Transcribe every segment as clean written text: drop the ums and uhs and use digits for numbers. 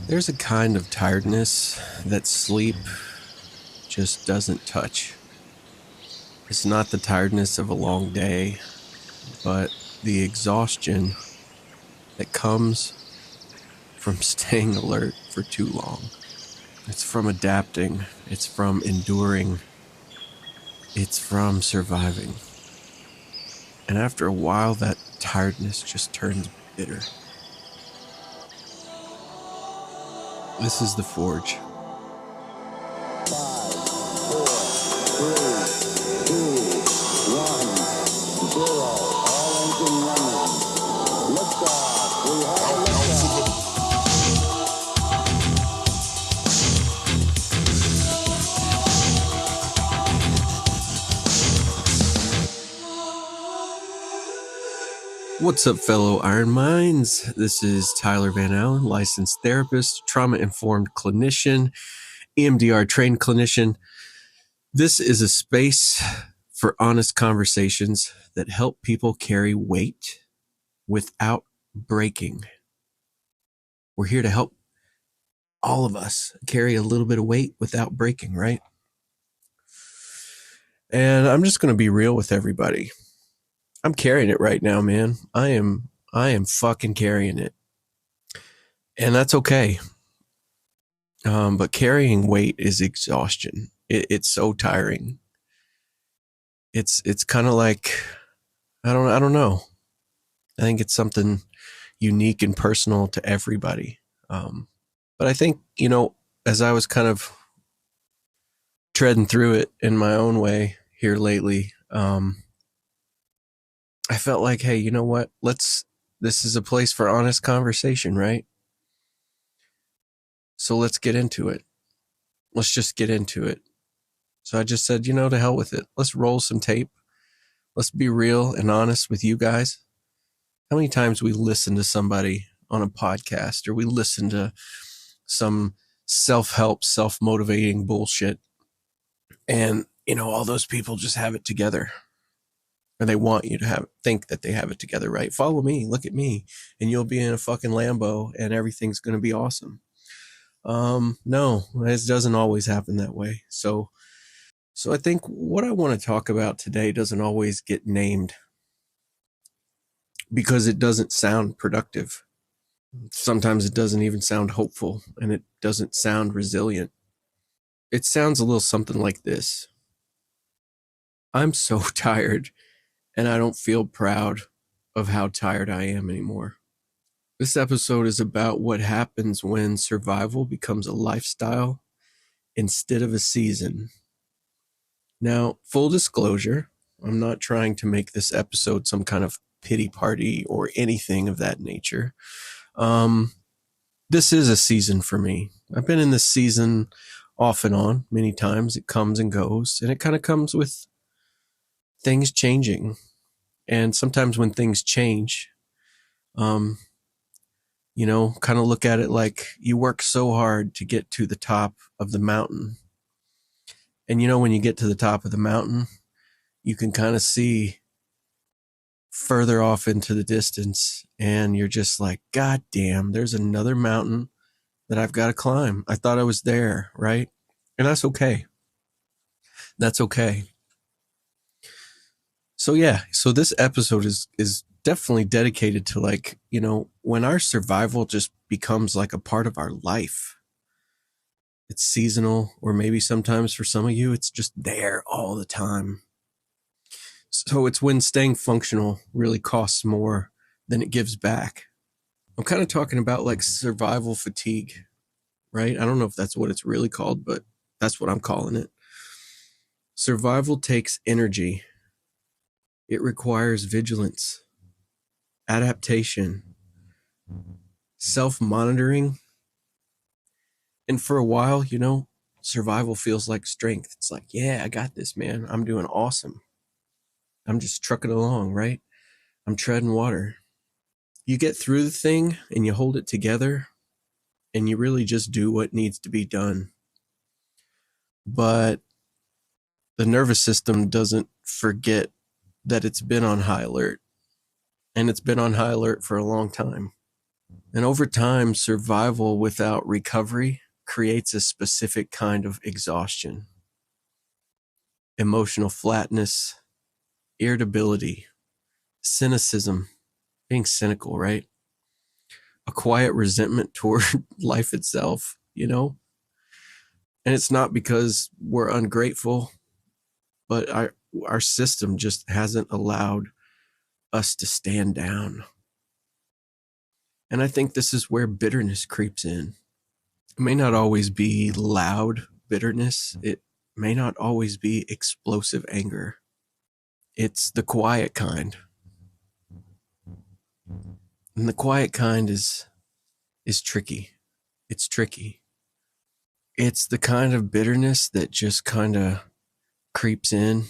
There's a kind of tiredness that sleep just doesn't touch. It's not the tiredness of a long day, but the exhaustion that comes from staying alert for too long. It's from adapting, it's from enduring, it's from surviving. And after a while, that tiredness just turns bitter. This is the Forge. 5, 4, 3, 2, 1, 0. All engine running. Liftoff. We have a liftoff. What's up, fellow Iron Minds? This is Tyler Van Allen, licensed therapist, trauma-informed clinician, EMDR trained clinician. This is a space for honest conversations that help people carry weight without breaking. We're here to help all of us carry a little bit of weight without breaking, right? And I'm just going to be real with everybody. I'm carrying it right now, man. I am fucking carrying it. And that's okay. But carrying weight is exhaustion. It's so tiring. It's kind of like, I don't know. I think it's something unique and personal to everybody. But I think, as I was kind of treading through it in my own way here lately, I felt like, hey, you know what? This is a place for honest conversation, right? So let's get into it. Let's just get into it. So I just said, to hell with it. Let's roll some tape. Let's be real and honest with you guys. How many times we listen to somebody on a podcast, or we listen to some self-help, self-motivating bullshit, and, all those people just have it together. And they want you to think that they have it together, right? Follow me, look at me, and you'll be in a fucking Lambo and everything's going to be awesome. No, it doesn't always happen that way. So I think what I want to talk about today doesn't always get named because it doesn't sound productive. Sometimes it doesn't even sound hopeful, and it doesn't sound resilient. It sounds a little something like this. I'm so tired, and I don't feel proud of how tired I am anymore. This episode is about what happens when survival becomes a lifestyle instead of a season. Now, full disclosure, I'm not trying to make this episode some kind of pity party or anything of that nature. This is a season for me. I've been in this season off and on many times. It comes and goes, and it kind of comes with things changing. And sometimes when things change, kind of look at it like you work so hard to get to the top of the mountain. And when you get to the top of the mountain, you can kind of see further off into the distance, and you're just like, God damn, there's another mountain that I've got to climb. I thought I was there, right? And that's okay. That's okay. So yeah, so this episode is definitely dedicated to when our survival just becomes like a part of our life. It's seasonal, or maybe sometimes for some of you, it's just there all the time. So it's when staying functional really costs more than it gives back. I'm kind of talking about like survival fatigue, right? I don't know if that's what it's really called, but that's what I'm calling it. Survival takes energy. It requires vigilance, adaptation, self-monitoring. And for a while, survival feels like strength. It's like, yeah, I got this, man. I'm doing awesome. I'm just trucking along, right? I'm treading water. You get through the thing and you hold it together, and you really just do what needs to be done. But the nervous system doesn't forget that it's been on high alert, and it's been on high alert for a long time. And over time, survival without recovery creates a specific kind of exhaustion, emotional flatness, irritability, cynicism, being cynical, right? A quiet resentment toward life itself, you know? And it's not because we're ungrateful, but our system just hasn't allowed us to stand down. And I think this is where bitterness creeps in. It may not always be loud bitterness. It may not always be explosive anger. It's the quiet kind. And the quiet kind is tricky. It's tricky. It's the kind of bitterness that just kind of creeps in.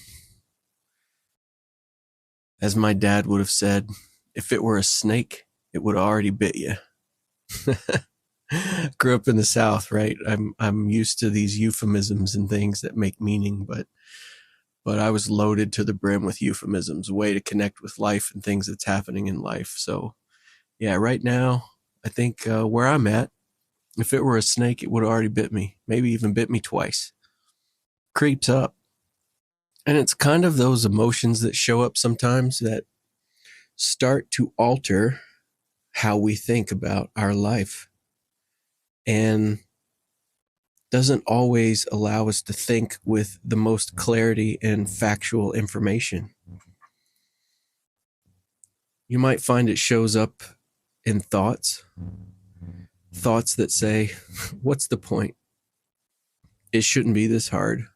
As my dad would have said, if it were a snake, it would have already bit you. Grew up in the South, right? I'm used to these euphemisms and things that make meaning, but I was loaded to the brim with euphemisms, a way to connect with life and things that's happening in life. So yeah, right now, I think where I'm at, if it were a snake, it would have already bit me, maybe even bit me twice. Creeps up. And it's kind of those emotions that show up sometimes that start to alter how we think about our life, and doesn't always allow us to think with the most clarity and factual information. You might find it shows up in thoughts that say, what's the point? It shouldn't be this hard.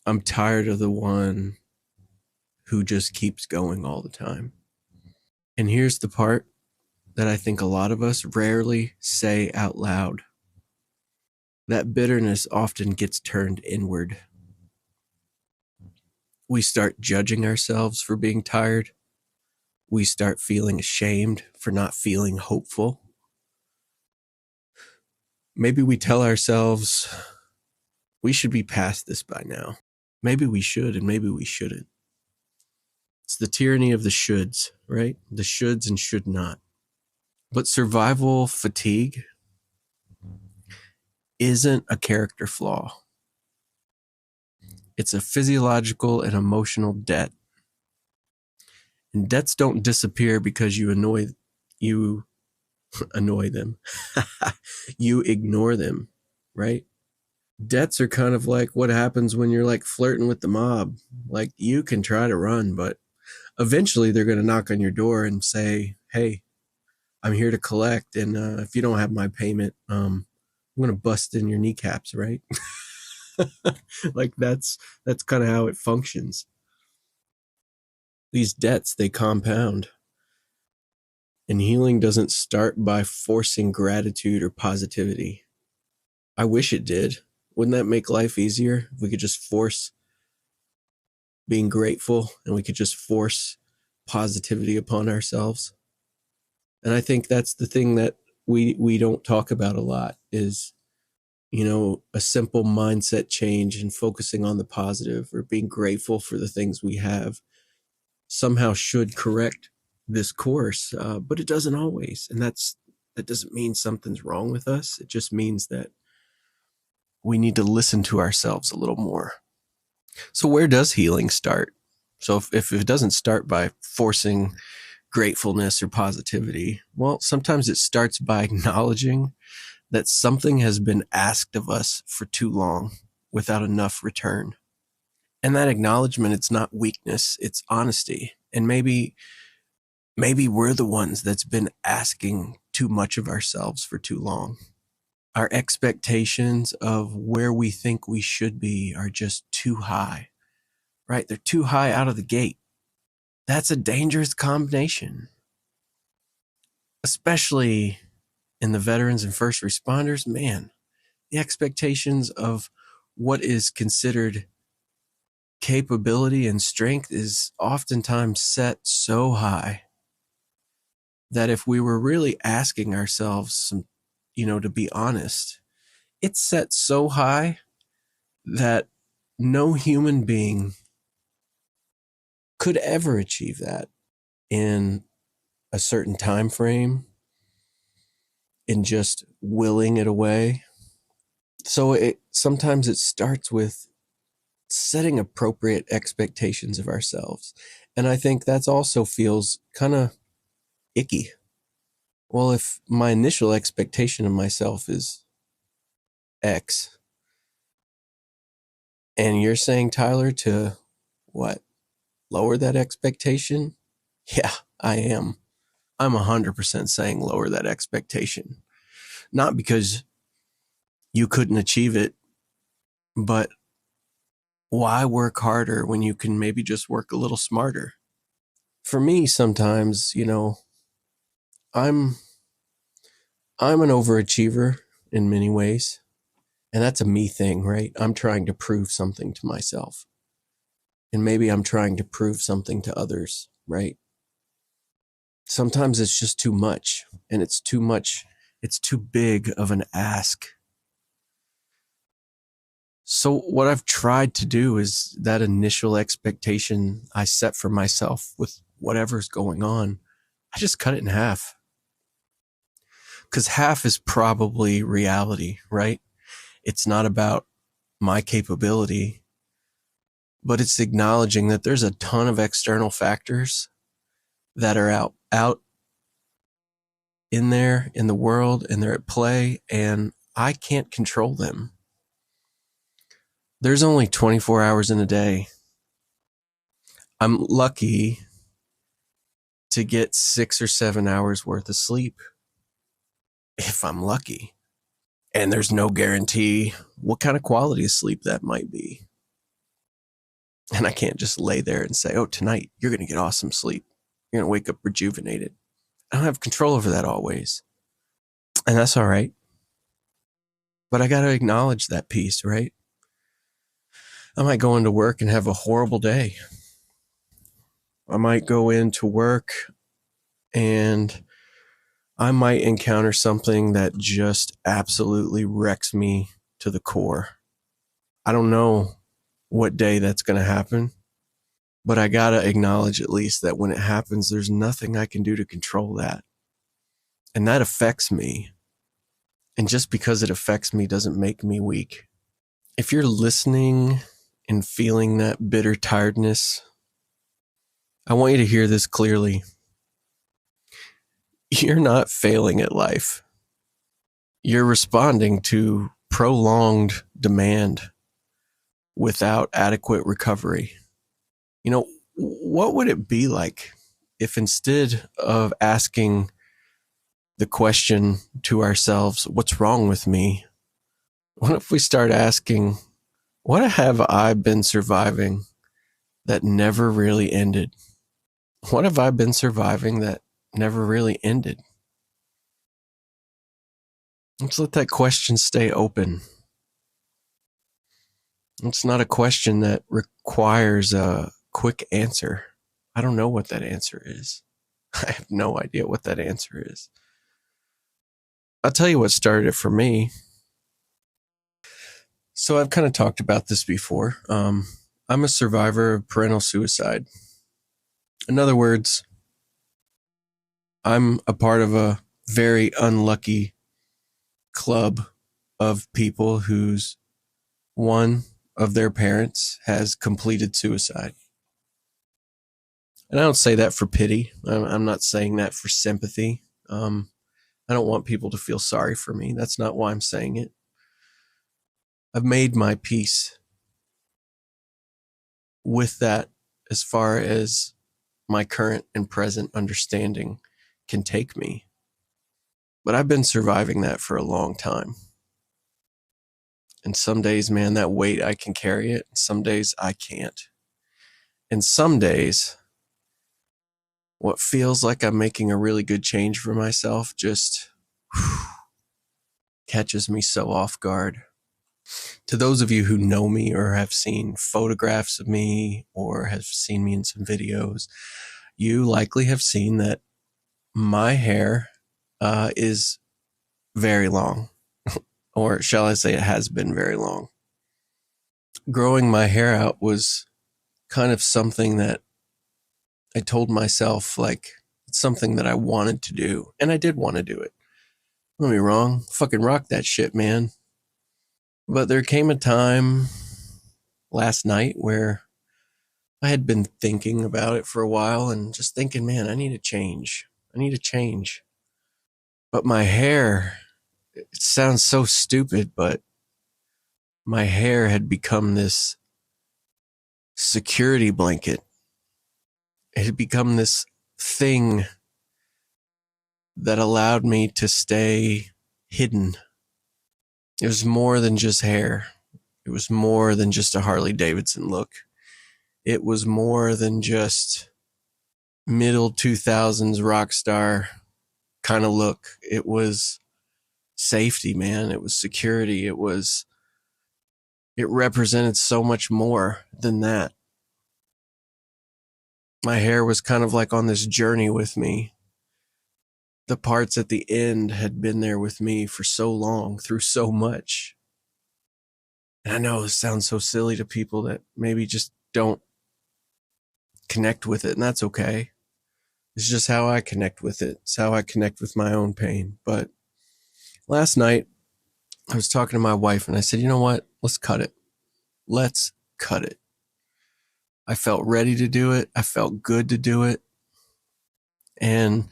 I'm tired of the one who just keeps going all the time. And here's the part that I think a lot of us rarely say out loud. That bitterness often gets turned inward. We start judging ourselves for being tired. We start feeling ashamed for not feeling hopeful. Maybe we tell ourselves we should be past this by now. Maybe we should, and maybe we shouldn't. It's the tyranny of the shoulds, right? The shoulds and should not. But survival fatigue isn't a character flaw. It's a physiological and emotional debt. And debts don't disappear because you annoy them. You ignore them, right? Debts are kind of like what happens when you're like flirting with the mob. Like, you can try to run, but eventually they're going to knock on your door and say, hey, I'm here to collect. And if you don't have my payment, I'm going to bust in your kneecaps, right? Like that's kind of how it functions. These debts, they compound. And healing doesn't start by forcing gratitude or positivity. I wish it did. Wouldn't that make life easier if we could just force being grateful and we could just force positivity upon ourselves? And I think that's the thing that we don't talk about a lot is, you know, a simple mindset change and focusing on the positive or being grateful for the things we have somehow should correct this course, but it doesn't always. And that doesn't mean something's wrong with us. It just means that we need to listen to ourselves a little more. So where does healing start? So if it doesn't start by forcing gratefulness or positivity, well, sometimes it starts by acknowledging that something has been asked of us for too long without enough return. And that acknowledgement, it's not weakness, it's honesty. And maybe we're the ones that's been asking too much of ourselves for too long. Our expectations of where we think we should be are just too high, right? They're too high out of the gate. That's a dangerous combination, especially in the veterans and first responders. Man, the expectations of what is considered capability and strength is oftentimes set so high that if we were really asking ourselves to be honest, it's set so high that no human being could ever achieve that. And a certain time frame and just willing it away. So sometimes it starts with setting appropriate expectations of ourselves. And I think that's also feels kind of icky. Well, if my initial expectation of myself is X, and you're saying, Tyler, to what? Lower that expectation? Yeah, I am. I'm 100% saying lower that expectation. Not because you couldn't achieve it, but why work harder when you can maybe just work a little smarter? For me, sometimes, I'm I'm an overachiever in many ways, and that's a me thing, right? I'm trying to prove something to myself. And maybe I'm trying to prove something to others, right? Sometimes it's just too much, and it's too big of an ask. So what I've tried to do is that initial expectation I set for myself with whatever's going on, I just cut it in half. Because half is probably reality, right? It's not about my capability, but it's acknowledging that there's a ton of external factors that are out in there in the world, and they're at play, and I can't control them. There's only 24 hours in a day. I'm lucky to get 6 or 7 hours worth of sleep if I'm lucky. And there's no guarantee what kind of quality of sleep that might be. And I can't just lay there and say, oh, tonight you're going to get awesome sleep. You're going to wake up rejuvenated. I don't have control over that always. And that's all right. But I got to acknowledge that piece, right? I might go into work and have a horrible day. I might go into work and I might encounter something that just absolutely wrecks me to the core. I don't know what day that's going to happen, but I got to acknowledge at least that when it happens, there's nothing I can do to control that. And that affects me. And just because it affects me doesn't make me weak. If you're listening and feeling that bitter tiredness, I want you to hear this clearly. You're not failing at life. You're responding to prolonged demand without adequate recovery. What would it be like if instead of asking the question to ourselves, what's wrong with me? What if we start asking, what have I been surviving that never really ended? What have I been surviving that never really ended? Let's let that question stay open. It's not a question that requires a quick answer. I don't know what that answer is. I have no idea what that answer is. I'll tell you what started it for me. So I've kind of talked about this before. I'm a survivor of parental suicide. In other words, I'm a part of a very unlucky club of people whose one of their parents has completed suicide. And I don't say that for pity. I'm not saying that for sympathy. I don't want people to feel sorry for me. That's not why I'm saying it. I've made my peace with that as far as my current and present understanding can take me. But I've been surviving that for a long time. And some days, man, that weight, I can carry it. Some days I can't. And some days, what feels like I'm making a really good change for myself just catches me so off guard. To those of you who know me or have seen photographs of me or have seen me in some videos, you likely have seen that my hair is very long. Or shall I say it has been very long. Growing my hair out was kind of something that I told myself, like, It's something that I wanted to do, and I did want to do it. Don't get me wrong, fucking rock that shit, man. But there came a time last night where I had been thinking about it for a while and just thinking, man, I need to change. I need to change. But my hair, it sounds so stupid, but my hair had become this security blanket. It had become this thing that allowed me to stay hidden. It was more than just hair. It was more than just a Harley Davidson look. It was more than just middle 2000s rock star kind of look. It was safety, man. It was security. It represented so much more than that. My hair was kind of like on this journey with me. The parts at the end had been there with me for so long, through so much. And I know this sounds so silly to people that maybe just don't connect with it, and that's okay. It's just how I connect with it. It's how I connect with my own pain. But last night, I was talking to my wife, and I said, you know what? Let's cut it. Let's cut it. I felt ready to do it. I felt good to do it. And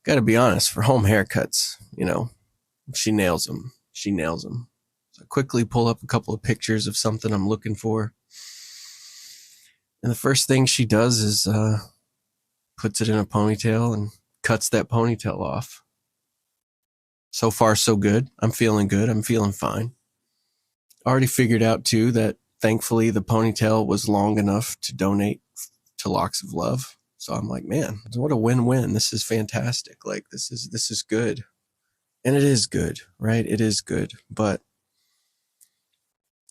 got to be honest, for home haircuts, she nails them. She nails them. So I quickly pull up a couple of pictures of something I'm looking for. And the first thing she does is puts it in a ponytail and cuts that ponytail off. So far, so good. I'm feeling good. I'm feeling fine. Already figured out, too, that thankfully the ponytail was long enough to donate to Locks of Love. So I'm like, man, what a win-win. This is fantastic. Like, this is good. And it is good, right? It is good. But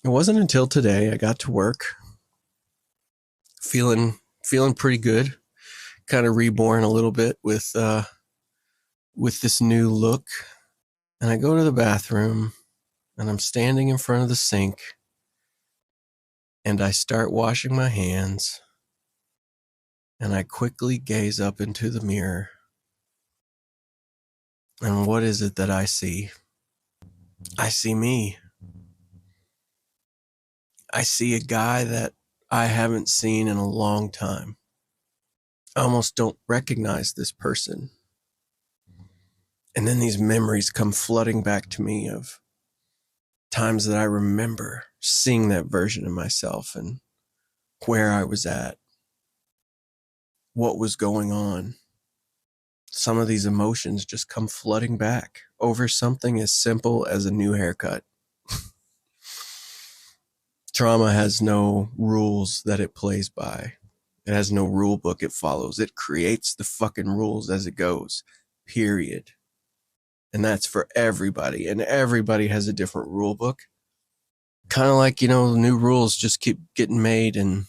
it wasn't until today I got to work feeling pretty good, kind of reborn a little bit with this new look. And I go to the bathroom and I'm standing in front of the sink and I start washing my hands and I quickly gaze up into the mirror. And what is it that I see? I see me. I see a guy that I haven't seen in a long time. I almost don't recognize this person. And then these memories come flooding back to me of times that I remember seeing that version of myself and where I was at, what was going on. Some of these emotions just come flooding back over something as simple as a new haircut. Trauma has no rules that it plays by. It has no rule book it follows. It creates the fucking rules as it goes, period. And that's for everybody. And everybody has a different rule book. Kind of like, new rules just keep getting made and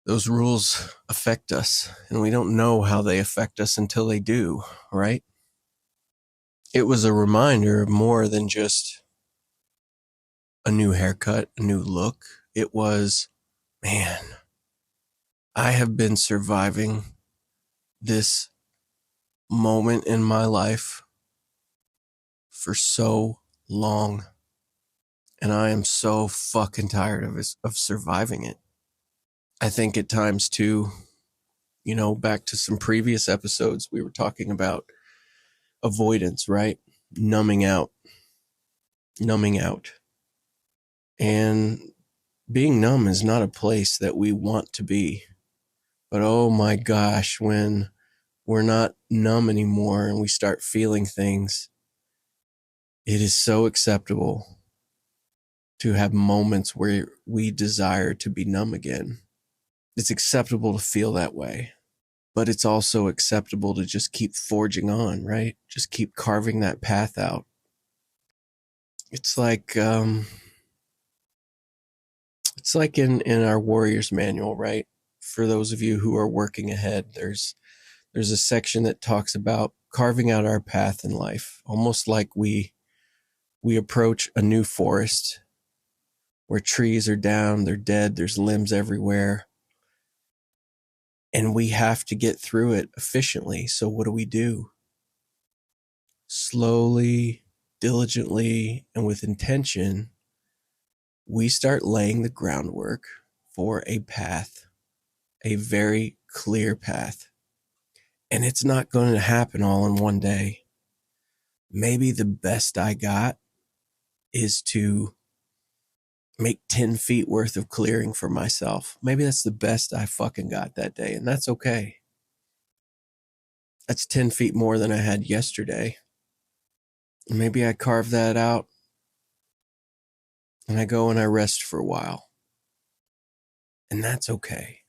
those rules affect us. And we don't know how they affect us until they do, right? It was a reminder of more than just a new haircut, a new look. It was, man, I have been surviving this moment in my life for so long. And I am so fucking tired of surviving it. I think at times too, back to some previous episodes, we were talking about avoidance, right? Numbing out. And being numb is not a place that we want to be. But oh my gosh, when we're not numb anymore and we start feeling things, it is so acceptable to have moments where we desire to be numb again. It's acceptable to feel that way, but it's also acceptable to just keep forging on, right? Just keep carving that path out. It's like in our Warrior's Manual, right? For those of you who are working ahead, there's a section that talks about carving out our path in life, almost like we approach a new forest where trees are down, they're dead, there's limbs everywhere. And we have to get through it efficiently. So what do? Slowly, diligently, and with intention, we start laying the groundwork for a path, a very clear path. And it's not going to happen all in one day. Maybe the best I got is to make 10 feet worth of clearing for myself. Maybe that's the best I fucking got that day, and that's okay. That's 10 feet more than I had yesterday. And maybe I carve that out and I go and I rest for a while. And that's okay.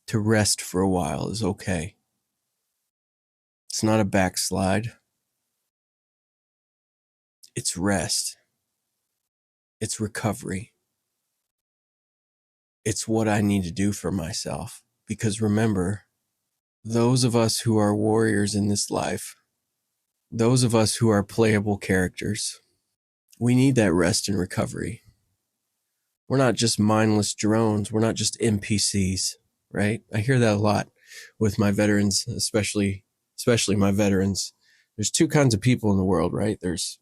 To rest for a while is okay. It's not a backslide. It's rest. It's recovery. It's what I need to do for myself. Because remember, those of us who are warriors in this life, those of us who are playable characters, we need that rest and recovery. We're not just mindless drones. We're not just NPCs, right? I hear that a lot with my veterans, especially my veterans. There's two kinds of people in the world, right? There's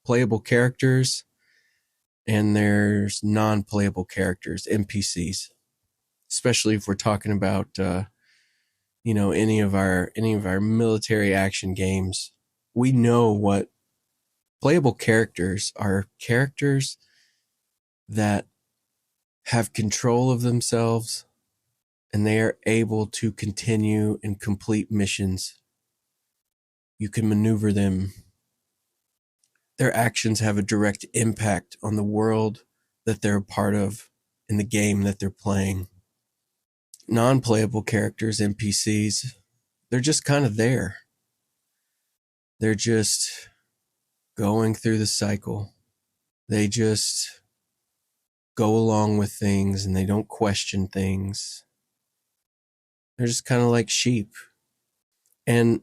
playable characters and there's non-playable characters, NPCs. Especially if we're talking about, any of our military action games. We know what playable characters are: characters that have control of themselves and they are able to continue and complete missions. You can maneuver them. Their actions have a direct impact on the world that they're a part of in the game that they're playing. Non-playable characters, NPCs, they're just kind of there. They're just going through the cycle. They just go along with things and they don't question things. They're just kind of like sheep. And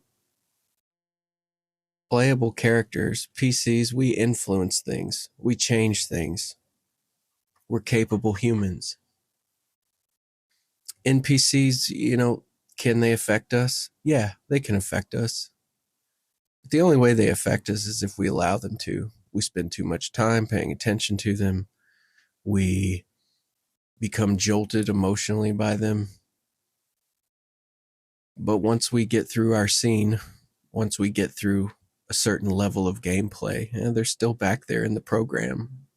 playable characters, PCs, we influence things. We change things. We're capable humans. NPCs, can they affect us? Yeah, they can affect us. But the only way they affect us is if we allow them to. We spend too much time paying attention to them. We become jolted emotionally by them. But once we get through our scene, once we get through a certain level of gameplay, they're still back there in the program,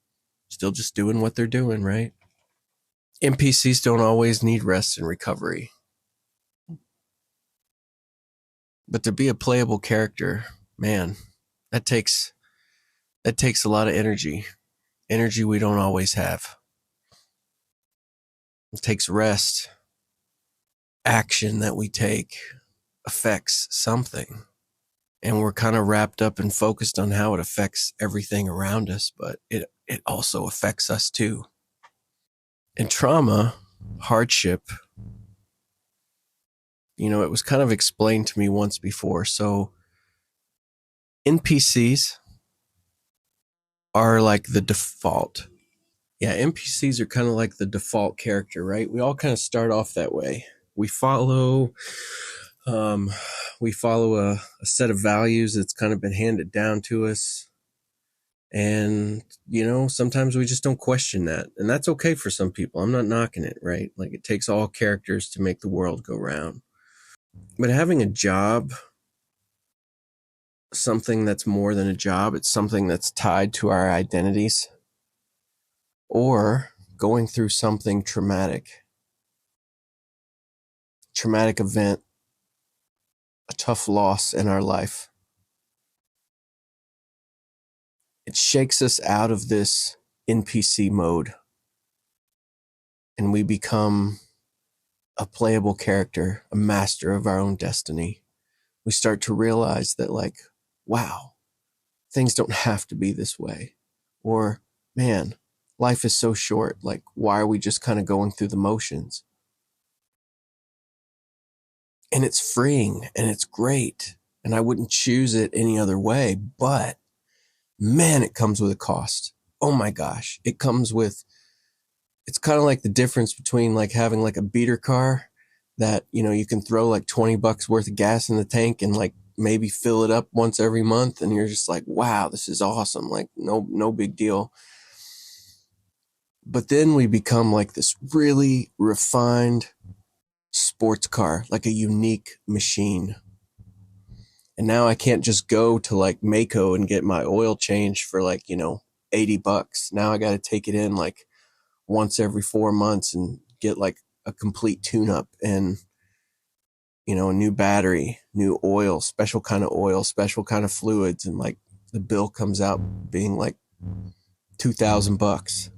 still just doing what they're doing, right? NPCs don't always need rest and recovery. But to be a playable character, man, that takes a lot of energy we don't always have. It takes rest. Action that we take affects something. And we're kind of wrapped up and focused on how it affects everything around us, but it also affects us too. And trauma, hardship, it was kind of explained to me once before. So NPCs are like the default. Yeah, NPCs are kind of like the default character, right? We all kind of start off that way. We follow a set of values that's kind of been handed down to us. And, sometimes we just don't question that. And that's okay for some people. I'm not knocking it, right? Like, it takes all characters to make the world go round. But having a job, something that's more than a job, it's something that's tied to our identities, or going through something traumatic event, a tough loss in our life. It shakes us out of this NPC mode and we become a playable character, a master of our own destiny. We start to realize that, like, wow, things don't have to be this way. Or, man, life is so short. Like, why are we just kind of going through the motions? And it's freeing and it's great. And I wouldn't choose it any other way. But, man, it comes with a cost. Oh my gosh. It's kind of like the difference between like having like a beater car that, you can throw like $20 worth of gas in the tank and like maybe fill it up once every month. And you're just like, wow, this is awesome. Like no big deal. But then we become like this really refined sports car, like a unique machine. And now I can't just go to like Mako and get my oil changed for like, $80. Now I got to take it in like once every 4 months and get like a complete tune up and, a new battery, new oil, special kind of fluids. And like the bill comes out being like $2,000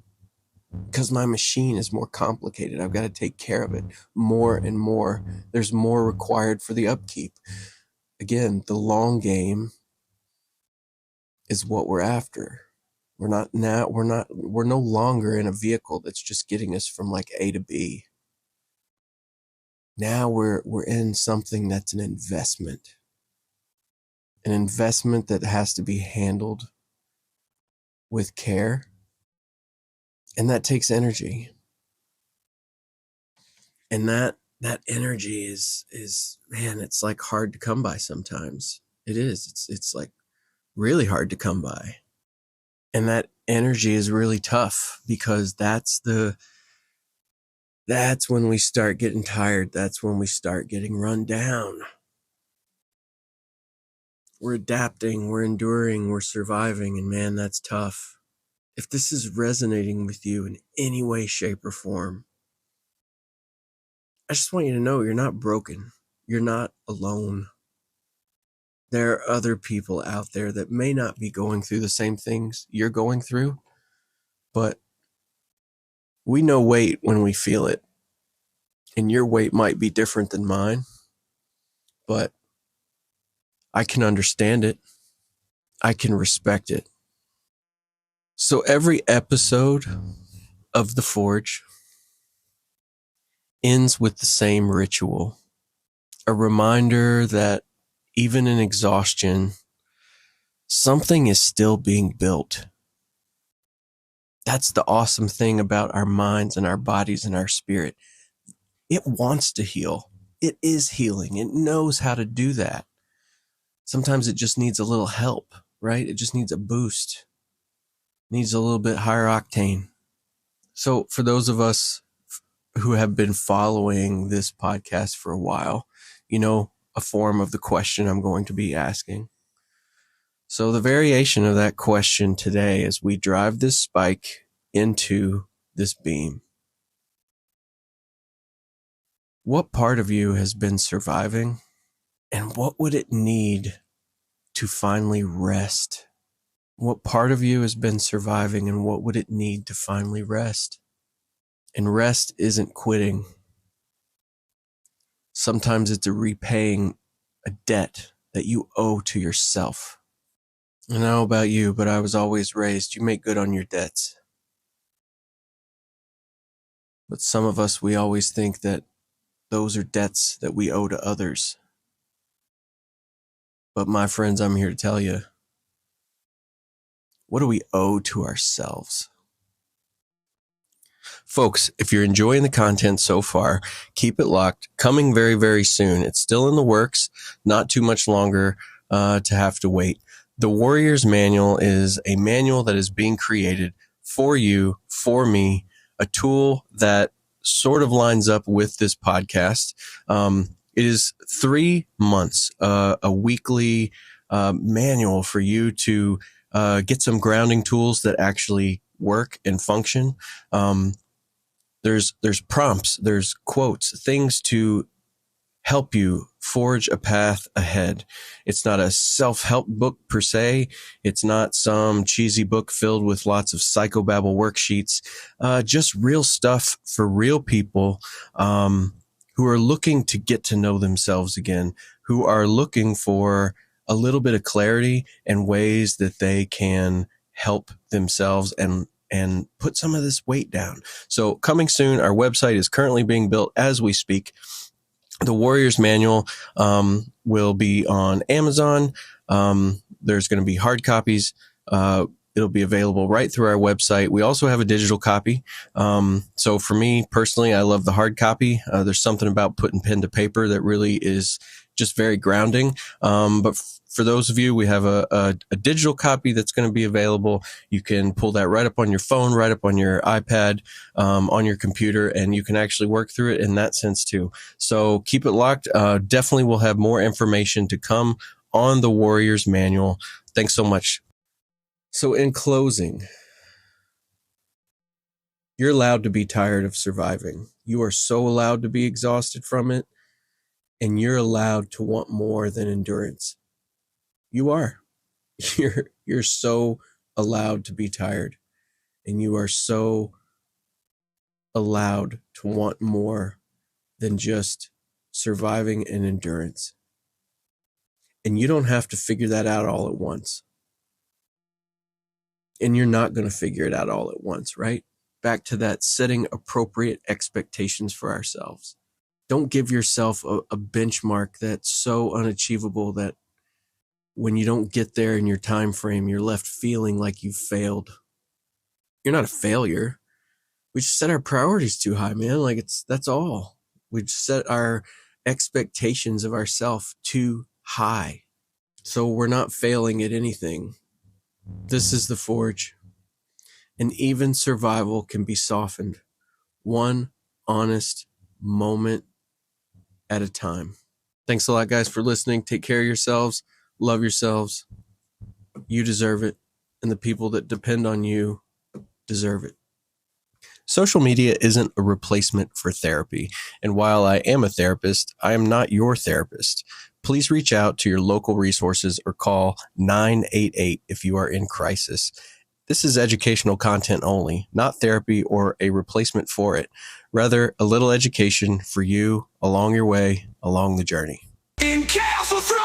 because my machine is more complicated. I've got to take care of it more and more. There's more required for the upkeep. Again, the long game is what we're after. We're no longer in a vehicle that's just getting us from like A to B. Now we're in something that's an investment that has to be handled with care. And that takes energy. And that energy is man, it's like hard to come by sometimes. It is. It's like really hard to come by. And that energy is really tough because that's when we start getting tired. That's when we start getting run down. We're adapting, we're enduring, we're surviving, and man, that's tough. If this is resonating with you in any way, shape, or form, I just want you to know you're not broken. You're not alone. There are other people out there that may not be going through the same things you're going through, but we know weight when we feel it. And your weight might be different than mine, but I can understand it. I can respect it. So every episode of The Forge ends with the same ritual. A reminder that even in exhaustion, something is still being built. That's the awesome thing about our minds and our bodies and our spirit. It wants to heal. It is healing. It knows how to do that. Sometimes it just needs a little help, right? It just needs a boost. It needs a little bit higher octane. So for those of us who have been following this podcast for a while, a form of the question I'm going to be asking. So the variation of that question today as we drive this spike into this beam. What part of you has been surviving, and what would it need to finally rest? What part of you has been surviving, and what would it need to finally rest? And rest isn't quitting. Sometimes it's repaying a debt that you owe to yourself. I don't know about you, but I was always raised, you make good on your debts. But some of us, we always think that those are debts that we owe to others. But my friends, I'm here to tell you, what do we owe to ourselves? Folks, if you're enjoying the content so far, keep it locked. Coming very, very soon. It's still in the works, not too much longer to have to wait. The Warrior's Manual is a manual that is being created for you, for me, a tool that sort of lines up with this podcast. It is 3 months, a weekly manual for you to get some grounding tools that actually work and function. There's prompts, there's quotes, things to help you forge a path ahead. It's not a self-help book per se. It's not some cheesy book filled with lots of psychobabble worksheets. Just real stuff for real people who are looking to get to know themselves again, who are looking for a little bit of clarity and ways that they can help themselves and put some of this weight down. So coming soon, our website is currently being built as we speak. The Warrior's Manual will be on Amazon. There's going to be hard copies. It'll be available right through our website. We also have a digital copy. So for me personally, I love the hard copy. There's something about putting pen to paper that really is just very grounding. But for those of you, we have a digital copy that's going to be available. You can pull that right up on your phone, right up on your iPad, on your computer, and you can actually work through it in that sense too. So keep it locked. Definitely we'll have more information to come on the Warrior's Manual. Thanks so much. So in closing, you're allowed to be tired of surviving. You are so allowed to be exhausted from it, and you're allowed to want more than endurance. You are. You're so allowed to be tired, and you are so allowed to want more than just surviving and endurance. And you don't have to figure that out all at once. And you're not going to figure it out all at once, right? Back to that setting appropriate expectations for ourselves. Don't give yourself a benchmark that's so unachievable that when you don't get there in your time frame, you're left feeling like you've failed. You're not a failure. We just set our priorities too high, man. Like that's all. We just set our expectations of ourselves too high. So we're not failing at anything. This is the Forge. And even survival can be softened one honest moment at a time. Thanks a lot, guys, for listening. Take care of yourselves. Love yourselves. You deserve it. And the people that depend on you deserve it. Social media isn't a replacement for therapy. And while I am a therapist, I am not your therapist. Please reach out to your local resources or call 988 if you are in crisis. This is educational content only, not therapy or a replacement for it. Rather, a little education for you along your way, along the journey. In chaos will throw